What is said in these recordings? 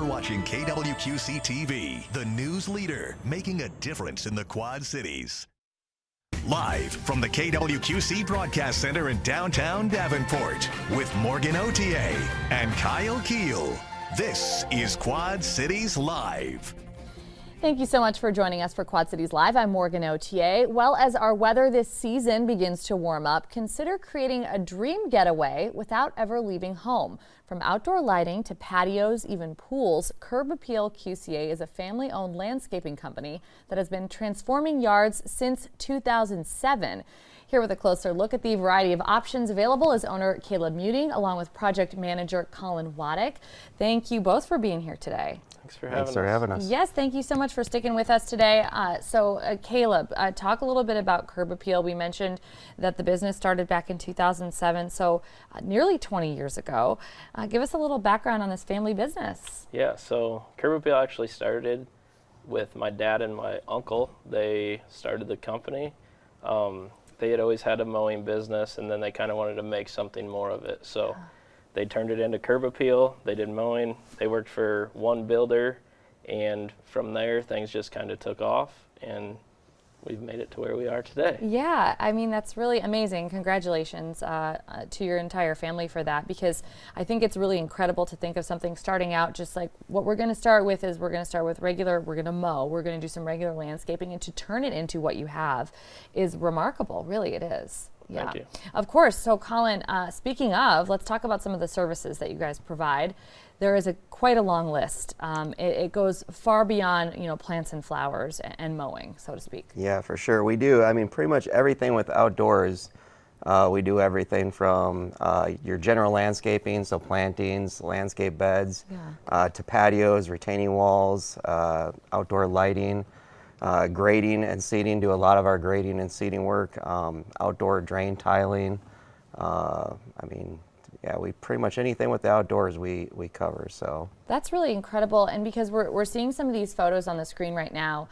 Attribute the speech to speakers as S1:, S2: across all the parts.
S1: You're watching KWQC TV, the news leader, making a difference in the Quad Cities. Live from the KWQC Broadcast Center in downtown Davenport with Morgan Otier and Kyle Keel. This is Quad Cities Live.
S2: Thank you so much for joining us for Quad Cities Live. I'm Morgan Otier. Well, as our weather this season begins to warm up, consider creating a dream getaway without ever leaving home. From outdoor lighting to patios, even pools, Curb Appeal QCA is a family-owned landscaping company that has been transforming yards since 2007. Here with a closer look at the variety of options available is owner Caleb Muting, along with project manager Colin Waddick. Thank you both for being here today.
S3: Thanks for having us.
S2: Yes, thank you so much for sticking with us today. Caleb, talk a little bit about Curb Appeal. We mentioned that the business started back in 2007, so nearly 20 years ago. Give us a little background on this family business.
S3: Yeah, so Curb Appeal actually started with my dad and my uncle. They started the company. They had always had a mowing business, and then they kind of wanted to make something more of it. So they turned it into Curb Appeal. They did mowing. They worked for one builder, and from there things just kind of took off, and we've made it to where we are today.
S2: Yeah, I mean, that's really amazing. Congratulations to your entire family for that, because I think it's really incredible to think of something starting out just like what we're going to start with is we're going to start with we're going to mow, we're going to do some regular landscaping, and to turn it into what you have is remarkable. Really, it is. Yeah.
S3: Thank you.
S2: Of course. So, Colin, speaking of, let's talk about some of the services that you guys provide. There is quite a long list. It goes far beyond, plants and flowers and mowing, so to speak.
S4: Yeah, for sure. We do. I mean, pretty much everything with outdoors. We do everything from your general landscaping, so plantings, landscape beds, to patios, retaining walls, outdoor lighting. Grading and seeding, do a lot of our grading and seeding work, outdoor drain tiling. We pretty much anything with the outdoors we cover. So
S2: that's really incredible, and because we're seeing some of these photos on the screen right now,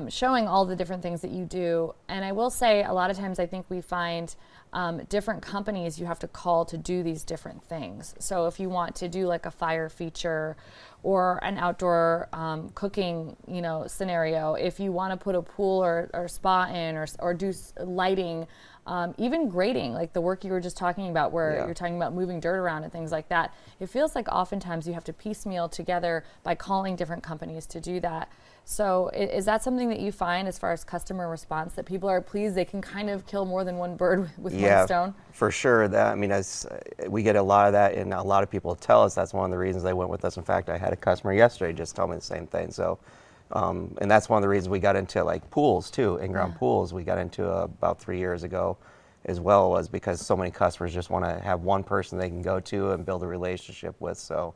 S2: showing all the different things that you do. And I will say, a lot of times I think we find different companies you have to call to do these different things. So if you want to do like a fire feature or an outdoor cooking, scenario, if you want to put a pool or spa in or do lighting, even grading, like the work you were just talking about where you're talking about moving dirt around and things like that, it feels like oftentimes you have to piecemeal together by calling different companies to do that. So is that something that you find as far as customer response, that people are pleased they can kind of kill more than one bird with one stone?
S4: For sure. We get a lot of that, and a lot of people tell us that's one of the reasons they went with us. In fact, I had a customer yesterday just tell me the same thing. So, and that's one of the reasons we got into like pools too, in-ground pools. We got into about 3 years ago as well, was because so many customers just want to have one person they can go to and build a relationship with. So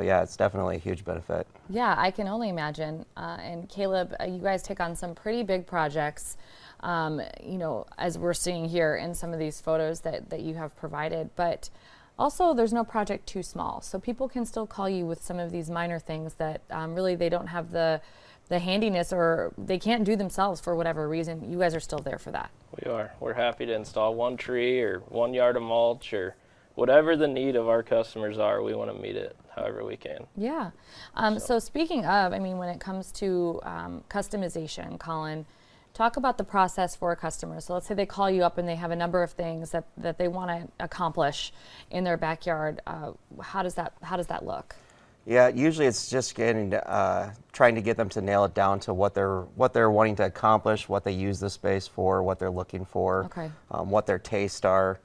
S4: it's definitely a huge benefit.
S2: Yeah, I can only imagine. And Caleb, you guys take on some pretty big projects, as we're seeing here in some of these photos that you have provided. But also, there's no project too small. So people can still call you with some of these minor things that really they don't have the handiness or they can't do themselves for whatever reason. You guys are still there for that.
S3: We are. We're happy to install one tree or 1 yard of mulch or whatever the need of our customers are. We want to meet it however we can.
S2: Yeah. So speaking of, when it comes to customization, Colin, talk about the process for a customer. So let's say they call you up and they have a number of things that they want to accomplish in their backyard. How does that look?
S4: Yeah, usually it's just trying to get them to nail it down to what they're wanting to accomplish, what they use the space for, what they're looking for, what their tastes are,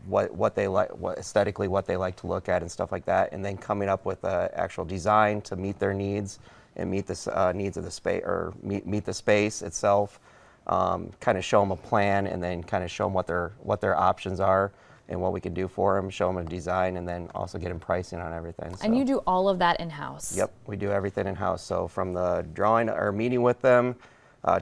S4: what they like, aesthetically what they like to look at and stuff like that, and then coming up with an actual design to meet their needs and meet the needs of the space, or meet the space itself. Kind of show them a plan, and then kind of show them what their options are and what we can do for them. Show them a design, and then also get them pricing on everything.
S2: And you do all of that in-house?
S4: Yep, we do everything in-house. So from the drawing or meeting with them,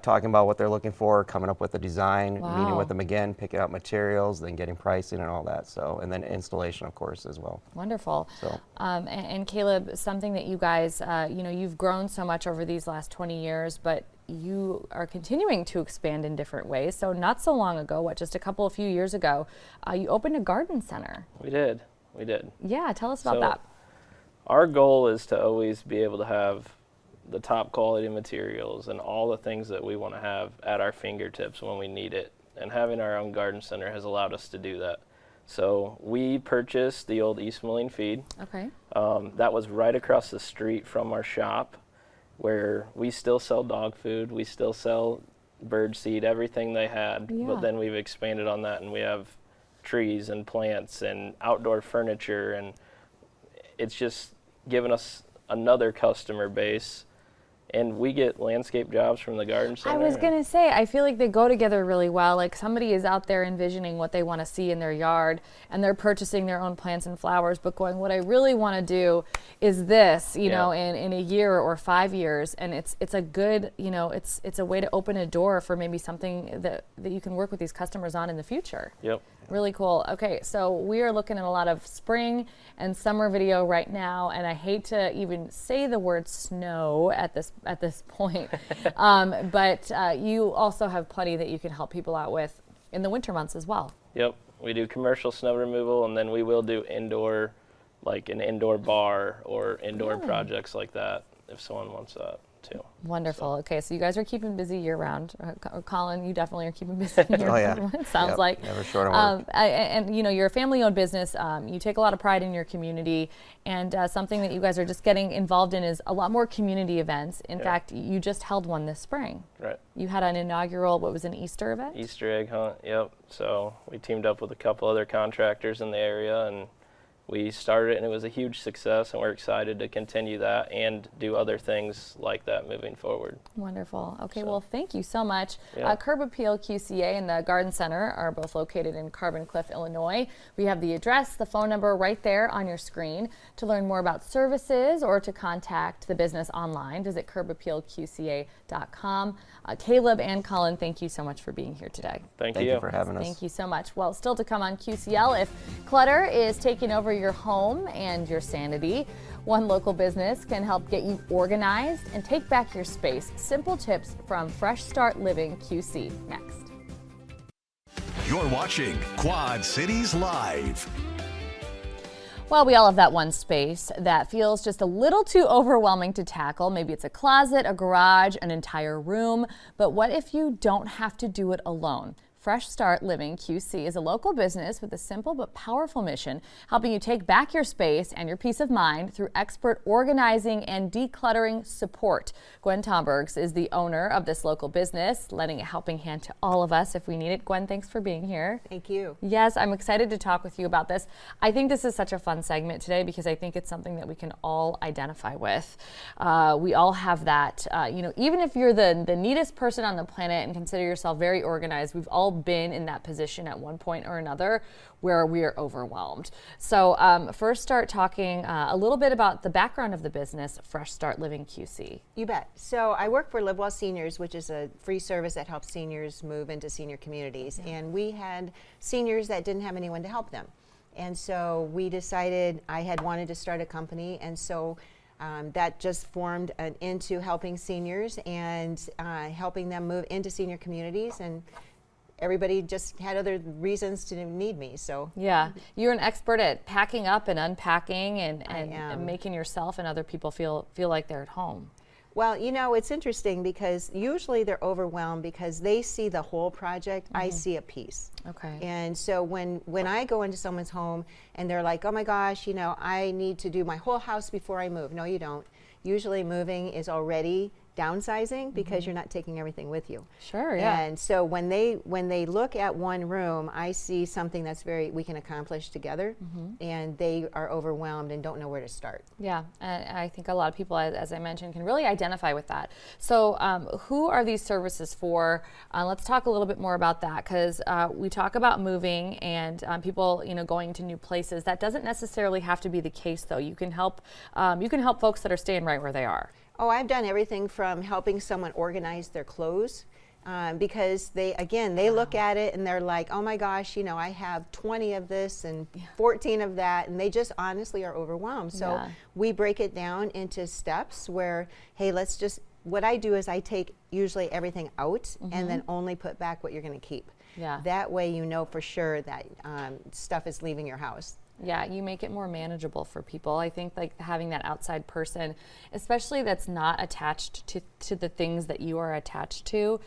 S4: talking about what they're looking for, coming up with a design, meeting with them again, picking out materials, then getting pricing and all that. So, and then installation, of course, as well.
S2: Wonderful.
S4: So,
S2: and Caleb, something that you guys, you've grown so much over these last 20 years, but you are continuing to expand in different ways. So not so long ago, just a few years ago, you opened a garden center.
S3: We did.
S2: Yeah, tell us about that.
S3: Our goal is to always be able to have the top quality materials and all the things that we want to have at our fingertips when we need it. And having our own garden center has allowed us to do that. So we purchased the old East Moline feed.
S2: Okay.
S3: That was right across the street from our shop, where we still sell dog food, we still sell bird seed, everything they had.
S2: Yeah.
S3: But then we've expanded on that, and we have trees and plants and outdoor furniture, and it's just given us another customer base. And we get landscape jobs from the garden center.
S2: I was going to say, I feel like they go together really well. Like somebody is out there envisioning what they want to see in their yard, and they're purchasing their own plants and flowers, but going, what I really want to do is this, you know, in a year or 5 years. And it's a good, you know, it's a way to open a door for maybe something that you can work with these customers on in the future.
S3: Yep.
S2: Really cool. Okay, so we are looking at a lot of spring and summer video right now, and I hate to even say the word snow at this point, but you also have plenty that you can help people out with in the winter months as well.
S3: Yep, we do commercial snow removal, and then we will do indoor, like an indoor bar or indoor projects like that if someone wants that too.
S2: Wonderful. Okay, so you guys are keeping busy year round. Colin, you definitely are keeping busy year round. It sounds like.
S4: Never short of work.
S2: And you know, you're a family-owned business. You take a lot of pride in your community, and something that you guys are just getting involved in is a lot more community events. In fact, you just held one this spring.
S3: Right.
S2: You had an inaugural, what was an Easter event?
S3: Easter egg hunt, yep. So we teamed up with a couple other contractors in the area, and we started it, and it was a huge success, and we're excited to continue that and do other things like that moving forward.
S2: Wonderful. Okay, well, thank you so much.
S3: Yeah.
S2: Curb Appeal QCA and the Garden Center are both located in Carbon Cliff, Illinois. We have the address, the phone number right there on your screen. To learn more about services or to contact the business online, visit curbappealqca.com. Caleb and Colin, thank you so much for being here today.
S3: Thank
S4: you for having us.
S2: Thank you so much. Well, still to come on QCL, if clutter is taking over your home and your sanity, one local business can help get you organized and take back your space. Simple tips from Fresh Start Living QC. Next.
S1: You're watching Quad Cities Live.
S2: Well, we all have that one space that feels just a little too overwhelming to tackle. Maybe it's a closet, a garage, an entire room. But what if you don't have to do it alone? Fresh Start Living QC is a local business with a simple but powerful mission, helping you take back your space and your peace of mind through expert organizing and decluttering support. Gwen Tombergs is the owner of this local business, lending a helping hand to all of us if we need it. Gwen, thanks for being here.
S5: Thank you.
S2: Yes, I'm excited to talk with you about this. I think this is such a fun segment today because I think it's something that we can all identify with. We all have that, you know, even if you're the neatest person on the planet and consider yourself very organized, we've all been in that position at one point or another where we are overwhelmed. So first start talking a little bit about the background of the business, Fresh Start Living QC.
S5: You bet. So I work for Live Well Seniors, which is a free service that helps seniors move into senior communities. And we had seniors that didn't have anyone to help them. And so we decided I had wanted to start a company, and so that just formed into helping seniors and helping them move into senior communities, and everybody just had other reasons to need me. So
S2: yeah, you're an expert at packing up and unpacking and making yourself and other people feel like they're at home.
S5: Well, you know, it's interesting because usually they're overwhelmed because they see the whole project. I see a piece.
S2: Okay.
S5: And so when I go into someone's home and they're like, oh my gosh, you know, I need to do my whole house before I move. No, you don't. Usually moving is already downsizing because you're not taking everything with you.
S2: Sure, yeah.
S5: And so when they look at one room, I see something that's we can accomplish together, and they are overwhelmed and don't know where to start.
S2: Yeah, and I think a lot of people, as I mentioned, can really identify with that. So who are these services for? Let's talk a little bit more about that, because we talk about moving and people, you know, going to new places. That doesn't necessarily have to be the case, though. You can help folks that are staying right where they are.
S5: Oh, I've done everything from helping someone organize their clothes because they look at it and they're like, oh my gosh, you know, I have 20 of this and 14 of that, and they just honestly are overwhelmed. So we break it down into steps where, hey, what I do is I take usually everything out and then only put back what you're going to keep.
S2: Yeah.
S5: That way you know for sure that stuff is leaving your house.
S2: Yeah, you make it more manageable for people. I think like having that outside person, especially that's not attached to the things that you are attached to,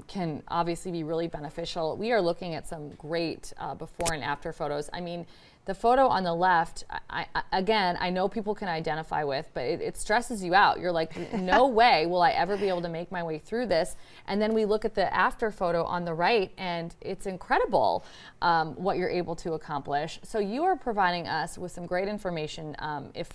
S2: can obviously be really beneficial. We are looking at some great before and after photos. I mean, the photo on the left, I know people can identify with, but it stresses you out. You're like, no way will I ever be able to make my way through this. And then we look at the after photo on the right, and it's incredible what you're able to accomplish. So you are providing us with some great information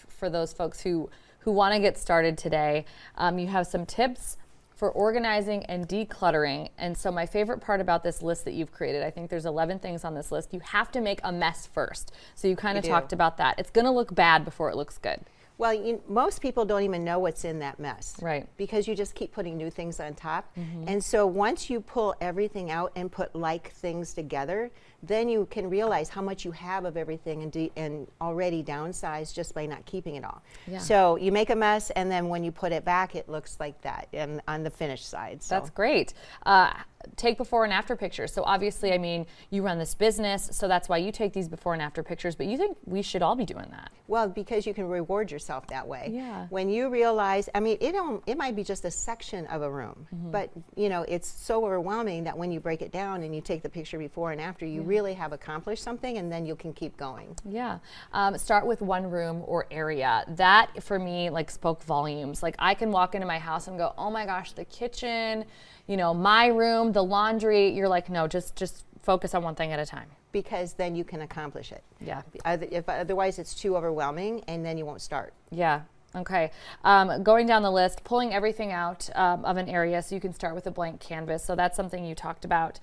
S2: for those folks who want to get started today. You have some tips for organizing and decluttering. And so my favorite part about this list that you've created, I think there's 11 things on this list. You have to make a mess first. So you kind of talked about that. It's going to look bad before it looks good.
S5: Well, most people don't even know what's in that mess.
S2: Right.
S5: Because you just keep putting new things on top. And so once you pull everything out and put like things together, then you can realize how much you have of everything and already downsized just by not keeping it all.
S2: Yeah.
S5: So you make a mess, and then when you put it back, it looks like that and on the finished side. So.
S2: That's great. Take before and after pictures. So obviously, I mean, you run this business, so that's why you take these before and after pictures, but you think we should all be doing that?
S5: Well, because you can reward yourself that way.
S2: Yeah.
S5: When you realize, I mean, it might be just a section of a room, but it's so overwhelming that when you break it down and you take the picture before and after, you really have accomplished something, and then you can keep going.
S2: Yeah. Start with one room or area. That, for me, like spoke volumes. Like I can walk into my house and go, oh my gosh, the kitchen, my room, the laundry. You're like, no, just focus on one thing at a time.
S5: Because then you can accomplish it.
S2: Yeah.
S5: If otherwise it's too overwhelming, and then you won't start.
S2: Yeah. Okay. Going down the list, pulling everything out of an area so you can start with a blank canvas. So that's something you talked about.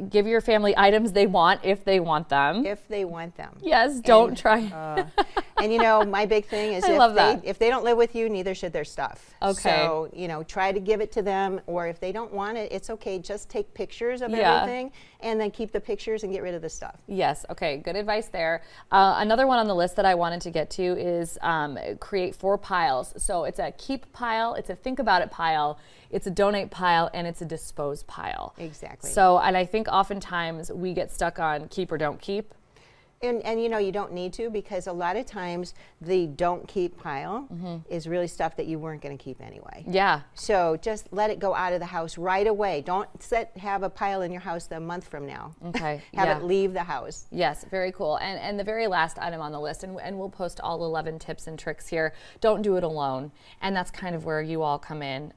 S2: Give your family items they want if they want them.
S5: If they want them.
S2: Yes, don't try.
S5: And my big thing is if they don't live with you, neither should their stuff.
S2: Okay.
S5: So, try to give it to them, or if they don't want it, it's okay. Just take pictures of everything and then keep the pictures and get rid of the stuff.
S2: Yes. Okay. Good advice there. Another one on the list that I wanted to get to is create 4 piles. So it's a keep pile, it's a think about it pile, it's a donate pile, and it's a dispose pile.
S5: Exactly.
S2: So, and I think oftentimes we get stuck on keep or don't keep.
S5: And you don't need to, because a lot of times the don't keep pile is really stuff that you weren't going to keep anyway.
S2: Yeah.
S5: So just let it go out of the house right away. Don't have a pile in your house a month from now.
S2: Okay.
S5: Have it leave the house.
S2: Yes, very cool. And the very last item on the list, and we'll post all 11 tips and tricks here, don't do it alone. And that's kind of where you all come in.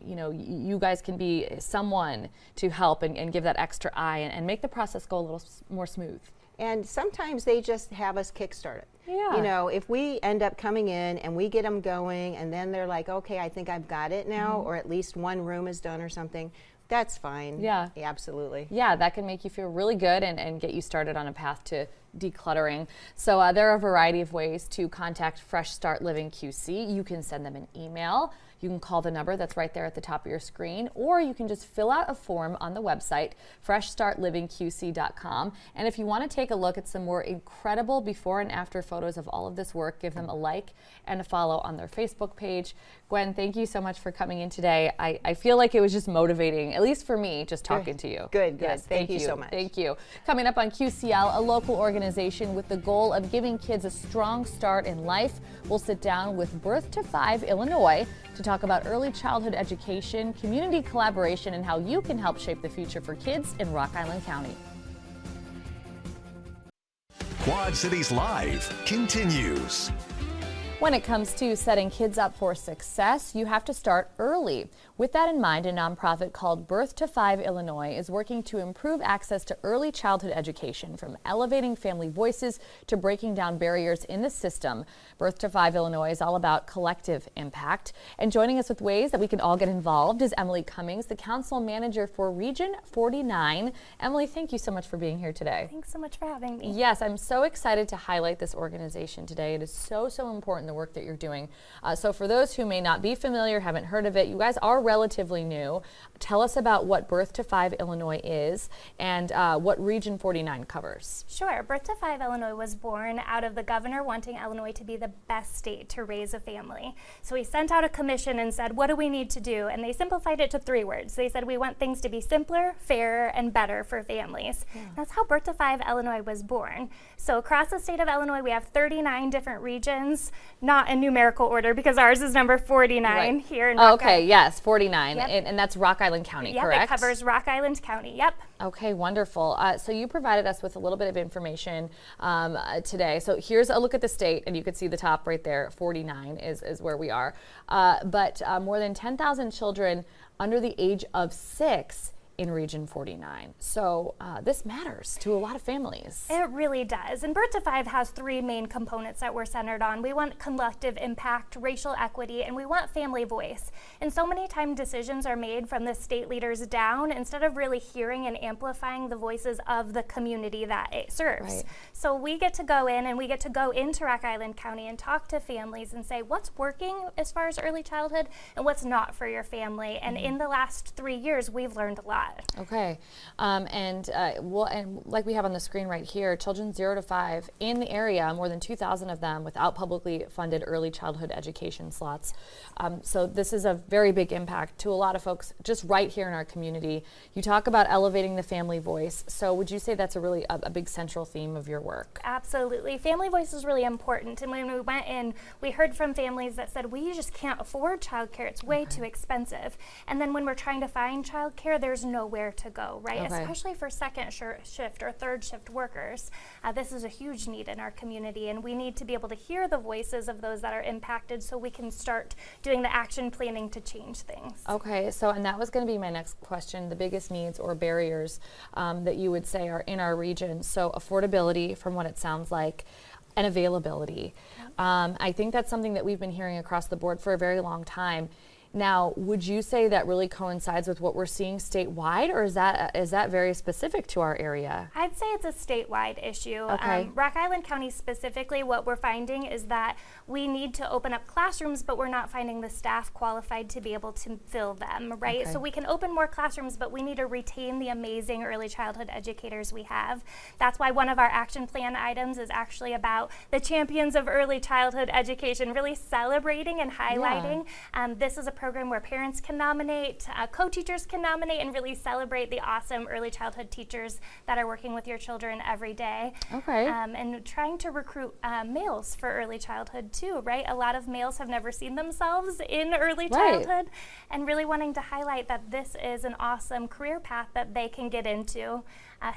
S2: You guys can be someone to help and give that extra eye and make the process go a little more smooth.
S5: And sometimes they just have us kickstart it.
S2: Yeah.
S5: If we end up coming in and we get them going, and then they're like, okay, I think I've got it now, or at least one room is done or something, that's fine.
S2: Yeah.
S5: Absolutely.
S2: Yeah, that can make you feel really good and get you started on a path to decluttering. So there are a variety of ways to contact Fresh Start Living QC. You can send them an email. You can call the number that's right there at the top of your screen, or you can just fill out a form on the website, freshstartlivingqc.com. And if you want to take a look at some more incredible before and after photos of all of this work, give them a like and a follow on their Facebook page. Gwen, thank you so much for coming in today. I feel like it was just motivating, at least for me, just talking to you.
S5: Good.
S2: Yes,
S5: thank you so much.
S2: Thank you. Coming up on QCL, a local organization with the goal of giving kids a strong start in life. We'll sit down with Birth to 5 Illinois to talk about early childhood education, community collaboration, and how you can help shape the future for kids in Rock Island County.
S1: Quad Cities Live continues.
S2: When it comes to setting kids up for success, you have to start early. With that in mind, a nonprofit called Birth to 5 Illinois is working to improve access to early childhood education, from elevating family voices to breaking down barriers in the system. Birth to 5 Illinois is all about collective impact. And joining us with ways that we can all get involved is Emily Cummings, the council manager for Region 49. Emily, thank you so much for being here today.
S6: Thanks so much for having me.
S2: Yes, I'm so excited to highlight this organization today. It is so important, the work that you're doing. So for those who may not be familiar, haven't heard of it, you guys are relatively new. Tell us about what Birth to 5 Illinois is and what Region 49 covers.
S6: Sure. Birth to 5 Illinois was born out of the governor wanting Illinois to be the best state to raise a family. So he sent out a commission and said, what do we need to do? And they simplified it to 3 words. They said, we want things to be simpler, fairer, and better for families. Yeah. That's how Birth to 5 Illinois was born. So across the state of Illinois, we have 39 different regions, not in numerical order because ours is number 49 here in Rock
S2: Okay, yes, 49.
S6: Yep.
S2: And that's Rock Island County,
S6: yep,
S2: correct?
S6: It covers Rock Island County, yep.
S2: Okay, wonderful. So you provided us with a little bit of information today. So here's a look at the state, and you can see the top right there, 49 is where we are. But more than 10,000 children under the age of 6 in Region 49. So this matters to a lot of families.
S6: It really does. And Birth to 5 has 3 main components that we're centered on. We want collective impact, racial equity, and we want family voice. And so many times decisions are made from the state leaders down instead of really hearing and amplifying the voices of the community that it serves.
S2: Right.
S6: So we get to go in and we get to go into Rock Island County and talk to families and say what's working as far as early childhood and what's not for your family. And in the last 3 years, we've learned a lot.
S2: Okay, and like we have on the screen right here, children 0 to 5 in the area, more than 2,000 of them without publicly funded early childhood education slots. So this is a very big impact to a lot of folks just right here in our community. You talk about elevating the family voice. So would you say that's a big central theme of your work?
S6: Absolutely. Family voice is really important. And when we went in, we heard from families that said, we just can't afford childcare. It's way too expensive. And then when we're trying to find childcare, there's nowhere to go, right?
S2: Okay.
S6: Especially for second shift or third shift workers. This is a huge need in our community, and we need to be able to hear the voices of those that are impacted so we can start doing the action planning to change things.
S2: Okay, so and that was going to be my next question, the biggest needs or barriers that you would say are in our region. So affordability, from what it sounds like, and availability. I think that's something that we've been hearing across the board for a very long time. Now, would you say that really coincides with what we're seeing statewide, or is that very specific to our area?
S6: I'd say it's a statewide issue.
S2: Okay.
S6: Rock Island County specifically, what we're finding is that we need to open up classrooms, but we're not finding the staff qualified to be able to fill them, right?
S2: Okay.
S6: So we can open more classrooms, but we need to retain the amazing early childhood educators we have. That's why one of our action plan items is actually about the champions of early childhood education, really celebrating and highlighting. This is a program where parents can nominate, co-teachers can nominate, and really celebrate the awesome early childhood teachers that are working with your children every day.
S2: Okay.
S6: And trying to recruit males for early childhood too, right? A lot of males have never seen themselves in early childhood, and really wanting to highlight that this is an awesome career path that they can get into.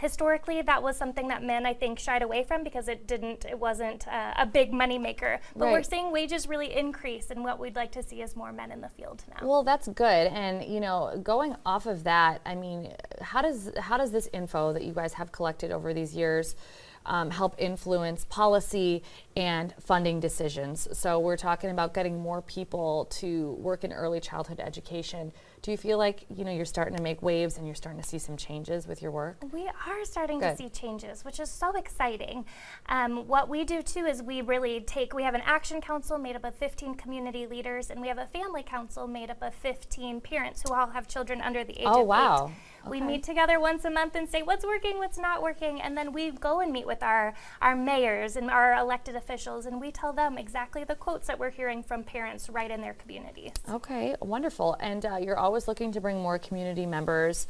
S6: Historically, that was something that men, I think, shied away from because it wasn't a big money maker. But we're seeing wages really increase, and what we'd like to see is more men in the field now.
S2: Well, that's good. And going off of that, I mean, how does this info that you guys have collected over these years help influence policy and funding decisions? So we're talking about getting more people to work in early childhood education. Do you feel like you're starting to make waves and you're starting to see some changes with your work?
S6: We are starting to see changes, which is so exciting. What we do too is we have an action council made up of 15 community leaders, and we have a family council made up of 15 parents who all have children under the age of 8.
S2: Wow.
S6: We meet together once a month and say what's working, what's not working, and then we go and meet with our mayors and our elected officials, and we tell them exactly the quotes that we're hearing from parents right in their communities.
S2: Okay, wonderful. And you're always looking to bring more community members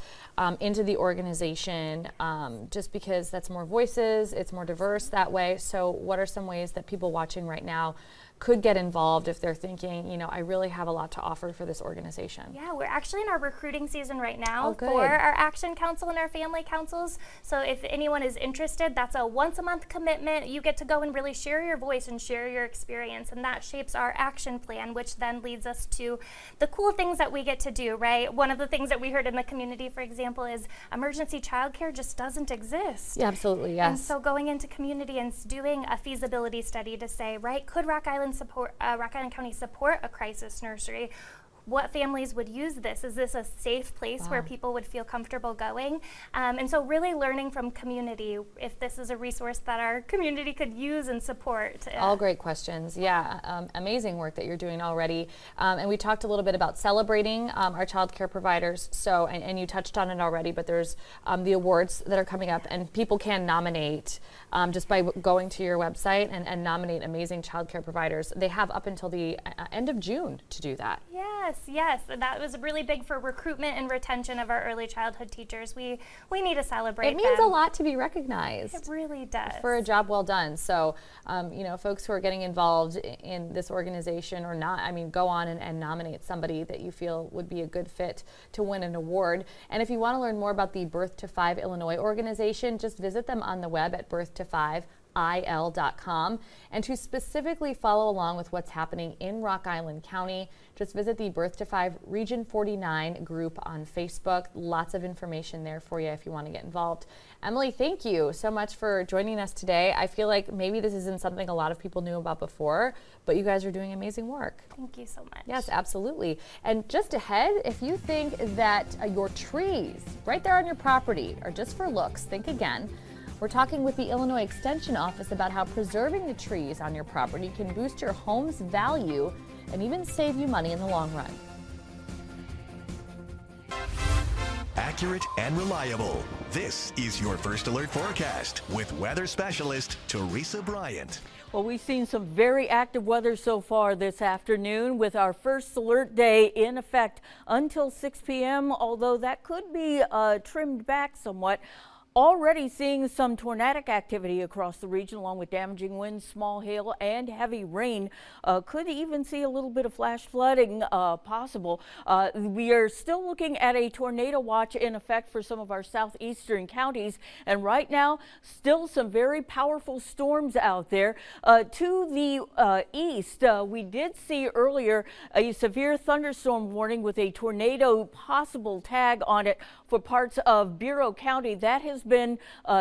S2: into the organization just because that's more voices, it's more diverse that way. So what are some ways that people watching right now could get involved if they're thinking, I really have a lot to offer for this organization?
S6: Yeah, we're actually in our recruiting season right now
S2: good.
S6: for our action council and our family councils. So if anyone is interested, that's a once a month commitment. You get to go and really share your voice and share your experience, and that shapes our action plan, which then leads us to the cool things that we get to do, right? One of the things that we heard in the community, for example, is emergency childcare just doesn't exist.
S2: Yeah, absolutely, yes.
S6: And so going into community and doing a feasibility study to say, right, could Rock Island County support a crisis nursery? what families would use this. Is this a safe place where people would feel comfortable going? And so really learning from community if this is a resource that our community could use and support.
S2: All great questions. Yeah, amazing work that you're doing already. And we talked a little bit about celebrating our child care providers. So, and you touched on it already, but there's the awards that are coming up, and people can nominate just by going to your website and nominate amazing child care providers. They have up until the end of June to do that.
S6: Yes, that was really big for recruitment and retention of our early childhood teachers. We need to celebrate.
S2: It means
S6: them.
S2: a lot to be recognized.
S6: It really does.
S2: For a job well done. So, you know, folks who are getting involved in this organization or not, I mean, go on and nominate somebody that you feel would be a good fit to win an award. And if you want to learn more about the Birth to 5 Illinois organization, just visit them on the web at birth5il.com. And to specifically follow along with what's happening in Rock Island County, just visit the Birth to 5 Region 49 group on Facebook. Lots of information there for you if you want to get involved. Emily, thank you so much for joining us today. I feel like maybe this isn't something a lot of people knew about before, but you guys are doing amazing work.
S6: Thank you so much.
S2: Yes, absolutely. And just ahead, if you think that your trees right there on your property are just for looks, think again. We're talking with the Illinois Extension Office about how preserving the trees on your property can boost your home's value and even save you money in the long run.
S1: Accurate and reliable. This is your First Alert forecast with weather specialist Teresa Bryant.
S7: Well, we've seen some very active weather so far this afternoon with our First Alert day in effect until 6 p.m., although that could be trimmed back somewhat. Already seeing some tornadic activity across the region along with damaging winds, small hail, and heavy rain. Could even see a little bit of flash flooding possible. We are still looking at a tornado watch in effect for some of our southeastern counties. And right now, still some very powerful storms out there. To the east, we did see earlier a severe thunderstorm warning with a tornado possible tag on it for parts of Bureau County. That has been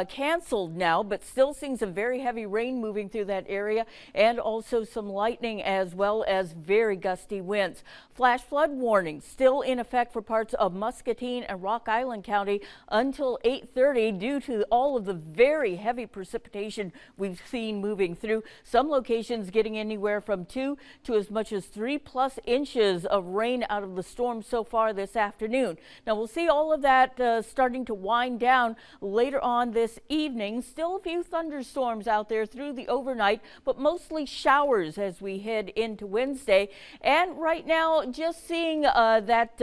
S7: canceled now, but still seeing some very heavy rain moving through that area and also some lightning as well as very gusty winds. Flash flood warning still in effect for parts of Muscatine and Rock Island County until 8:30 due to all of the very heavy precipitation we've seen moving through. Some locations getting anywhere from 2 to as much as 3+ inches of rain out of the storm so far this afternoon. Now we'll see all of that starting to wind down later on this evening. Still a few thunderstorms out there through the overnight, but mostly showers as we head into Wednesday. And right now, just seeing that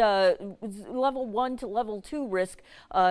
S7: level 1 to level 2 risk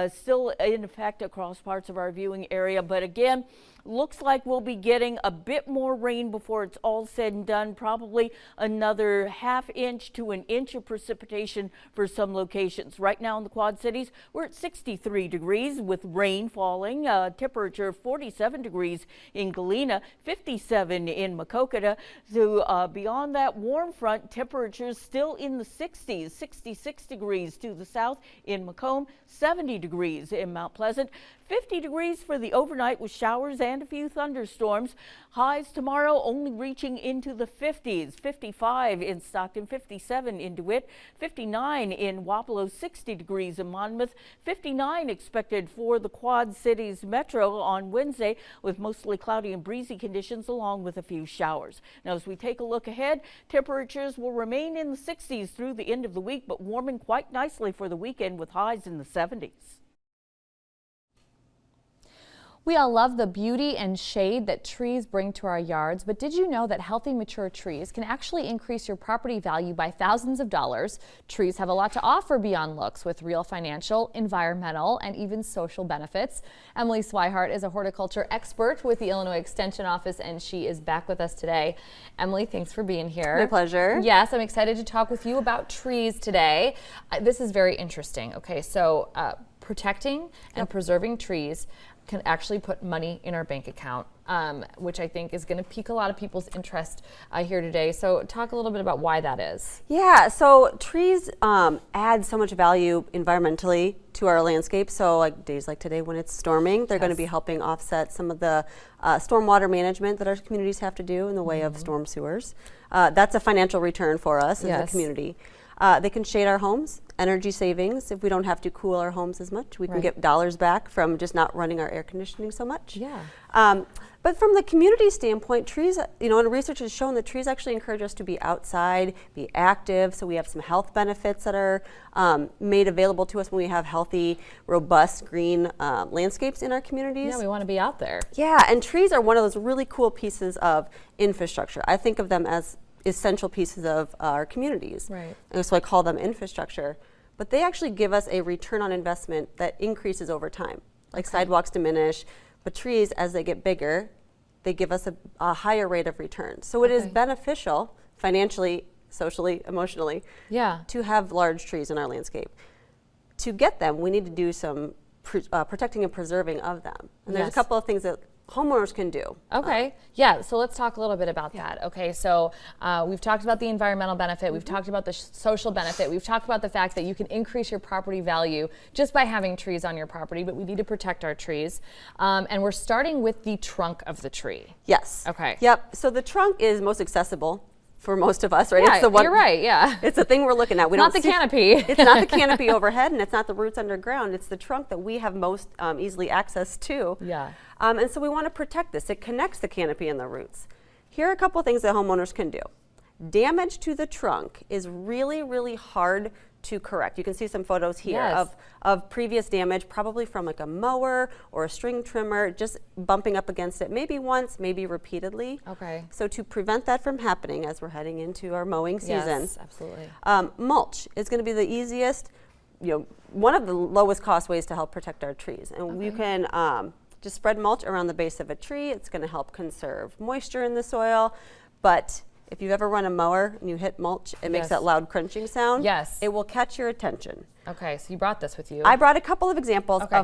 S7: still in effect across parts of our viewing area. But again, looks like we'll be getting a bit more rain before it's all said and done. Probably another ½ inch to an inch of precipitation for some locations. Right now in the Quad Cities, we're at 63 degrees with rain falling. Temperature 47 degrees in Galena, 57 in Maquoketa. So beyond that warm front, temperatures still in the 60s, 66 degrees to the south in Macomb, 70 degrees in Mount Pleasant. 50 degrees for the overnight with showers and a few thunderstorms. Highs tomorrow only reaching into the 50s. 55 in Stockton, 57 in DeWitt, 59 in Wapello, 60 degrees in Monmouth, 59 expected for the Quad Cities Metro on Wednesday with mostly cloudy and breezy conditions along with a few showers. Now as we take a look ahead, temperatures will remain in the 60s through the end of the week, but warming quite nicely for the weekend with highs in the 70s.
S2: We all love the beauty and shade that trees bring to our yards, but did you know that healthy, mature trees can actually increase your property value by thousands of dollars? Trees have a lot to offer beyond looks with real financial, environmental, and even social benefits. Emily Swihart is a horticulture expert with the Illinois Extension Office, and she is back with us today. Emily, thanks for being here.
S8: My pleasure.
S2: Yes, I'm excited to talk with you about trees today. This is very interesting. Okay, so protecting and preserving trees can actually put money in our bank account, which I think is going to pique a lot of people's interest here today. So talk a little bit about why that is.
S8: Yeah, so trees add so much value environmentally to our landscape. So like days like today when it's storming, they're going to be helping offset some of the stormwater management that our communities have to do in the way of storm sewers. That's a financial return for us as a community. They can shade our homes, energy savings. If we don't have to cool our homes as much, we can
S2: Right.
S8: get dollars back from just not running our air conditioning so much.
S2: Yeah.
S8: But from the community standpoint, trees, and research has shown that trees actually encourage us to be outside, be active. So we have some health benefits that are made available to us when we have healthy, robust green landscapes in our communities.
S2: Yeah, we want to be out there.
S8: Yeah, and trees are one of those really cool pieces of infrastructure. I think of them as essential pieces of our communities.
S2: Right.
S8: And so I call them infrastructure. But they actually give us a return on investment that increases over time. Like sidewalks diminish, but trees, as they get bigger, they give us a higher rate of return. So it is beneficial financially, socially, emotionally,
S2: Yeah.
S8: to have large trees in our landscape. To get them, we need to do some protecting and preserving of them. And there's a
S2: Yes.
S8: couple of things that homeowners can do.
S2: Okay. Yeah. So let's talk a little bit about that. Okay. So we've talked about the environmental benefit. We've talked about the social benefit. We've talked about the fact that you can increase your property value just by having trees on your property, but we need to protect our trees. And we're starting with the trunk of the tree.
S8: Yes.
S2: Okay.
S8: Yep. So the trunk is most accessible for most of us, right?
S2: Yeah,
S8: It's the one,
S2: you're right. Yeah.
S8: It's the thing we're looking at. We
S2: Not
S8: don't
S2: the
S8: see-
S2: canopy.
S8: It's not the canopy overhead, and it's not the roots underground. It's the trunk that we have most easily access to.
S2: Yeah.
S8: And so we want to protect this. It connects the canopy and the roots. Here are a couple of things that homeowners can do. Damage to the trunk is really, really hard to correct. You can see some photos here
S2: Yes.
S8: of previous damage, probably from like a mower or a string trimmer, just bumping up against it, maybe once, maybe repeatedly.
S2: Okay.
S8: So to prevent that from happening as we're heading into our mowing season,
S2: Yes, absolutely.
S8: mulch is going to be the easiest, one of the lowest cost ways to help protect our trees. And you can just spread mulch around the base of a tree. It's going to help conserve moisture in the soil. But if you've ever run a mower and you hit mulch, it makes
S2: Yes.
S8: that loud crunching sound.
S2: Yes.
S8: It will catch your attention.
S2: Okay. So you brought this with you.
S8: I brought a couple of examples
S2: Okay.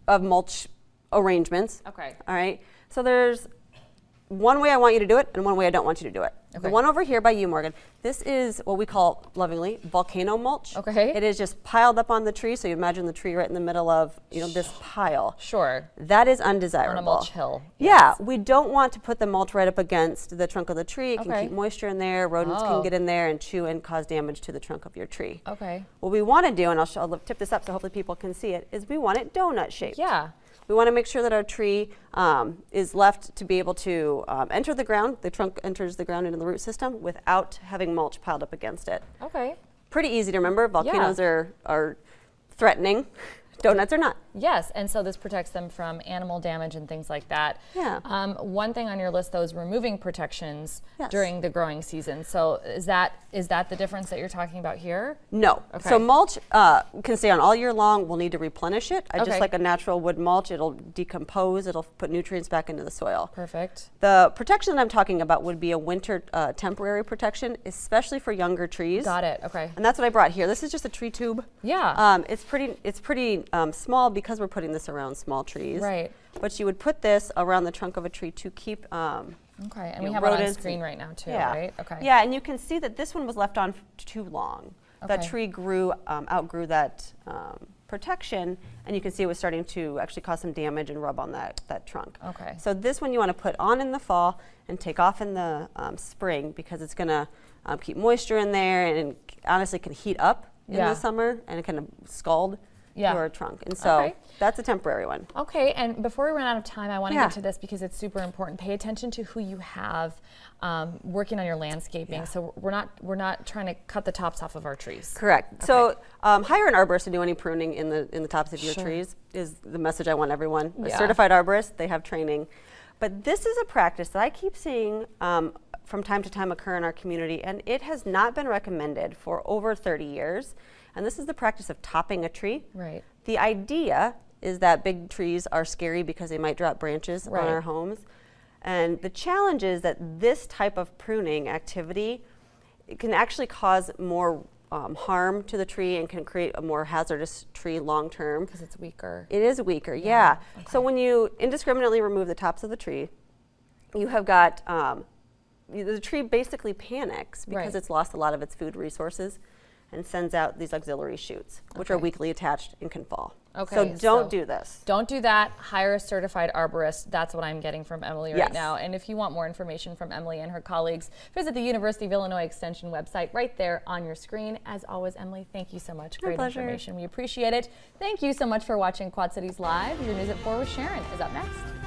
S8: of mulch arrangements.
S2: Okay.
S8: All right. So there's one way I want you to do it and one way I don't want you to do it.
S2: Okay.
S8: The one over here by you, Morgan, this is what we call lovingly volcano mulch.
S2: Okay.
S8: It is just piled up on the tree. So you imagine the tree right in the middle of this pile.
S2: Sure.
S8: That is undesirable.
S2: On a mulch hill.
S8: Yeah,
S2: Yes.
S8: we don't want to put the mulch right up against the trunk of the tree. It can
S2: Okay.
S8: keep moisture in there. Rodents
S2: Oh.
S8: can get in there and chew and cause damage to the trunk of your tree.
S2: Okay.
S8: What we want to do, and I'll tip this up so hopefully people can see it, is we want it donut shaped.
S2: Yeah.
S8: We want to make sure that our tree is left to be able to enter the ground. The trunk enters the ground into the root system without having mulch piled up against it.
S2: Okay.
S8: Pretty easy to remember. Volcanoes are threatening. Donuts are not.
S2: Yes, and so this protects them from animal damage and things like that.
S8: Yeah.
S2: One thing on your list, though, is removing protections
S8: Yes.
S2: during the growing season. So is that the difference that you're talking about here?
S8: No.
S2: Okay.
S8: So mulch can stay on all year long. We'll need to replenish it.
S2: Okay.
S8: Just like a natural wood mulch, it'll decompose. It'll put nutrients back into the soil.
S2: Perfect.
S8: The protection that I'm talking about would be a winter temporary protection, especially for younger trees.
S2: Got it. Okay.
S8: And that's what I brought here. This is just a tree tube.
S2: Yeah.
S8: It's pretty small because we're putting this around small trees.
S2: Right.
S8: But you would put this around the trunk of a tree to keep.
S2: Okay, and
S8: you
S2: we
S8: know,
S2: have it on
S8: rodents
S2: screen
S8: and-
S2: right now too,
S8: yeah.
S2: right? Okay.
S8: Yeah, and you can see that this one was left on too long. That
S2: Okay.
S8: tree outgrew that protection, and you can see it was starting to actually cause some damage and rub on that trunk.
S2: Okay.
S8: So this one you want to put on in the fall and take off in the spring because it's going to keep moisture in there and honestly can heat up in
S2: Yeah.
S8: the summer and it kind of scald
S2: Yeah.
S8: your trunk. And so
S2: Okay.
S8: that's a temporary one.
S2: Okay, and before we run out of time, I want to
S8: Yeah.
S2: get to this because it's super important. Pay attention to who you have working on your landscaping.
S8: Yeah.
S2: So we're not trying to cut the tops off of our trees.
S8: Correct. So hire an arborist to do any pruning in the tops of your
S2: Sure.
S8: trees is the message I want everyone. A
S2: Yeah.
S8: certified arborist, they have training. But this is a practice that I keep seeing from time to time occur in our community, and it has not been recommended for over 30 years. And this is the practice of topping a tree.
S2: Right.
S8: The idea is that big trees are scary because they might drop branches
S2: Right.
S8: on our homes. And the challenge is that this type of pruning activity, it can actually cause more harm to the tree and can create a more hazardous tree long term.
S2: Because it's weaker.
S8: It is weaker, yeah. So
S2: okay.
S8: when you indiscriminately remove the tops of the tree, you have got, the tree basically panics because
S2: Right.
S8: it's lost a lot of its food resources and sends out these auxiliary shoots, which are
S2: Okay.
S8: weakly attached and can fall.
S2: Okay,
S8: So don't do this.
S2: Don't do that. Hire a certified arborist. That's what I'm getting from Emily right
S8: Yes.
S2: now. And if you want more information from Emily and her colleagues, visit the University of Illinois Extension website right there on your screen. As always, Emily, thank you so much.
S8: My
S2: Great
S8: pleasure.
S2: information. We appreciate it. Thank you so much for watching Quad Cities Live. Your News at 4 with Sharon is up next.